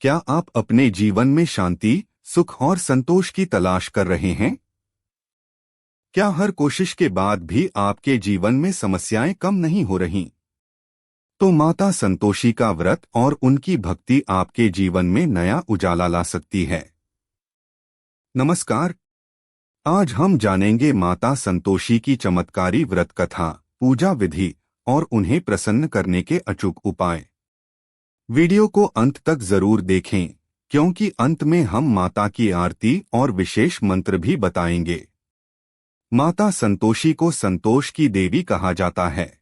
क्या आप अपने जीवन में शांति, सुख और संतोष की तलाश कर रहे हैं? क्या हर कोशिश के बाद भी आपके जीवन में समस्याएं कम नहीं हो रहीं? तो माता संतोषी का व्रत और उनकी भक्ति आपके जीवन में नया उजाला ला सकती है। नमस्कार। आज हम जानेंगे माता संतोषी की चमत्कारी व्रत कथा, पूजा विधि और उन्हें प्रसन्न करने के अचूक उपाय। वीडियो को अंत तक जरूर देखें, क्योंकि अंत में हम माता की आरती और विशेष मंत्र भी बताएंगे। माता संतोषी को संतोष की देवी कहा जाता है।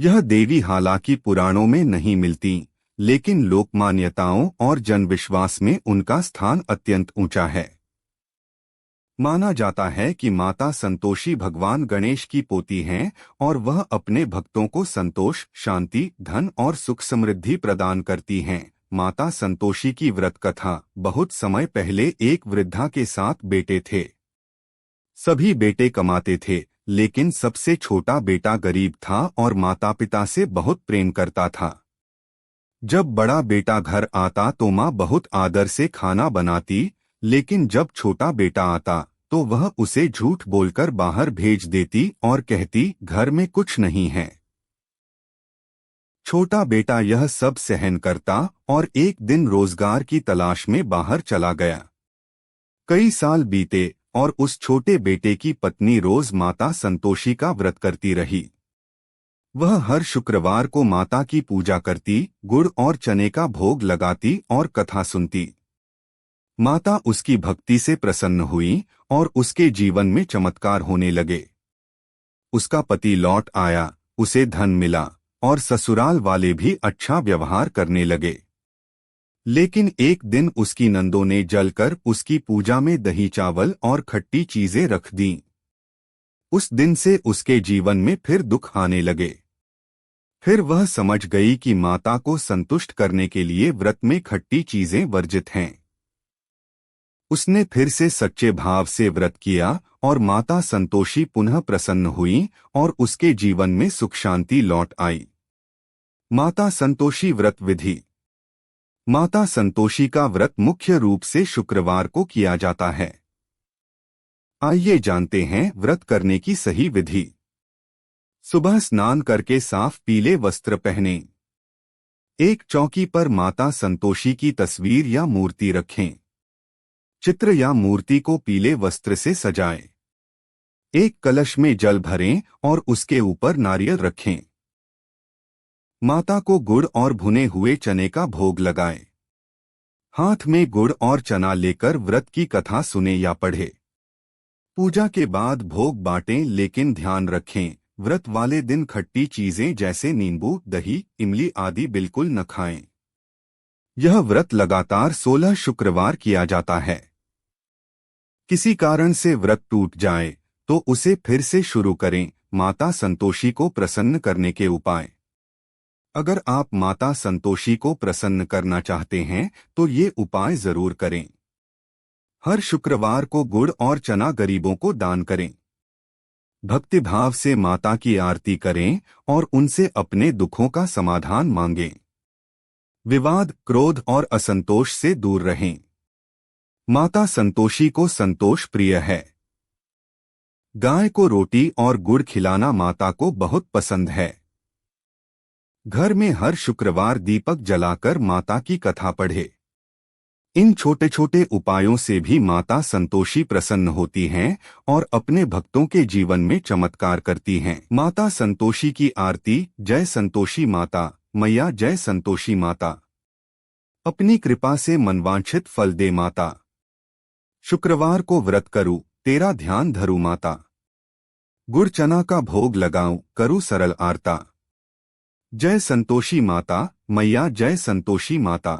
यह देवी हालांकि पुराणों में नहीं मिलती, लेकिन लोक मान्यताओं और जनविश्वास में उनका स्थान अत्यंत ऊंचा है। माना जाता है कि माता संतोषी भगवान गणेश की पोती हैं और वह अपने भक्तों को संतोष, शांति, धन और सुख समृद्धि प्रदान करती हैं। माता संतोषी की व्रत कथा। बहुत समय पहले एक वृद्धा के 7 बेटे थे। सभी बेटे कमाते थे, लेकिन सबसे छोटा बेटा गरीब था और माता पिता से बहुत प्रेम करता था। जब बड़ा बेटा घर आता तो माँ बहुत आदर से खाना बनाती, लेकिन जब छोटा बेटा आता तो वह उसे झूठ बोलकर बाहर भेज देती और कहती, घर में कुछ नहीं है। छोटा बेटा यह सब सहन करता और एक दिन रोजगार की तलाश में बाहर चला गया। कई साल बीते और उस छोटे बेटे की पत्नी रोज माता संतोषी का व्रत करती रही। वह हर शुक्रवार को माता की पूजा करती, गुड़ और चने का भोग लगाती और कथा सुनती। माता उसकी भक्ति से प्रसन्न हुई और उसके जीवन में चमत्कार होने लगे। उसका पति लौट आया, उसे धन मिला और ससुराल वाले भी अच्छा व्यवहार करने लगे। लेकिन एक दिन उसकी नंदों ने जलकर उसकी पूजा में दही चावल और खट्टी चीजें रख दीं। उस दिन से उसके जीवन में फिर दुख आने लगे। फिर वह समझ गई कि माता को संतुष्ट करने के लिए व्रत में खट्टी चीजें वर्जित हैं। उसने फिर से सच्चे भाव से व्रत किया और माता संतोषी पुनः प्रसन्न हुई और उसके जीवन में सुख शांति लौट आई। माता संतोषी व्रत विधि। माता संतोषी का व्रत मुख्य रूप से शुक्रवार को किया जाता है। आइए जानते हैं व्रत करने की सही विधि। सुबह स्नान करके साफ पीले वस्त्र पहनें। एक चौकी पर माता संतोषी की तस्वीर या मूर्ति रखें। चित्र या मूर्ति को पीले वस्त्र से सजाएं। एक कलश में जल भरें और उसके ऊपर नारियल रखें। माता को गुड़ और भुने हुए चने का भोग लगाएं। हाथ में गुड़ और चना लेकर व्रत की कथा सुने या पढ़े। पूजा के बाद भोग बांटें, लेकिन ध्यान रखें, व्रत वाले दिन खट्टी चीजें जैसे नींबू, दही, इमली आदि बिल्कुल न खाएं। यह व्रत लगातार 16 शुक्रवार किया जाता है। किसी कारण से व्रत टूट जाए तो उसे फिर से शुरू करें। माता संतोषी को प्रसन्न करने के उपाय। अगर आप माता संतोषी को प्रसन्न करना चाहते हैं तो ये उपाय जरूर करें। हर शुक्रवार को गुड़ और चना गरीबों को दान करें। भक्तिभाव से माता की आरती करें और उनसे अपने दुखों का समाधान मांगें। विवाद, क्रोध और असंतोष से दूर रहें। माता संतोषी को संतोष प्रिय है। गाय को रोटी और गुड़ खिलाना माता को बहुत पसंद है। घर में हर शुक्रवार दीपक जलाकर माता की कथा पढ़े। इन छोटे छोटे उपायों से भी माता संतोषी प्रसन्न होती हैं और अपने भक्तों के जीवन में चमत्कार करती हैं। माता संतोषी की आरती। जय संतोषी माता, मैया जय संतोषी माता। अपनी कृपा से मनवांछित फल दे माता। शुक्रवार को व्रत करूं, तेरा ध्यान धरूं माता। गुड़ चना का भोग लगाऊं, करूं सरल आरता। जय संतोषी माता, मैया जय संतोषी माता।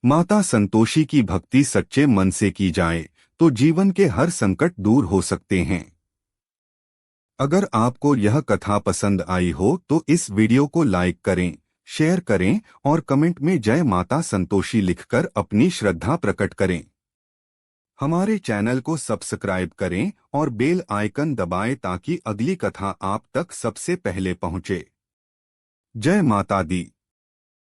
माता संतोषी की भक्ति सच्चे मन से की जाए तो जीवन के हर संकट दूर हो सकते हैं। अगर आपको यह कथा पसंद आई हो तो इस वीडियो को लाइक करें, शेयर करें और कमेंट में जय माता संतोषी लिखकर अपनी श्रद्धा प्रकट करें। हमारे चैनल को सब्सक्राइब करें और बेल आइकन दबाएं ताकि अगली कथा आप तक सबसे पहले पहुंचे। जय माता दी।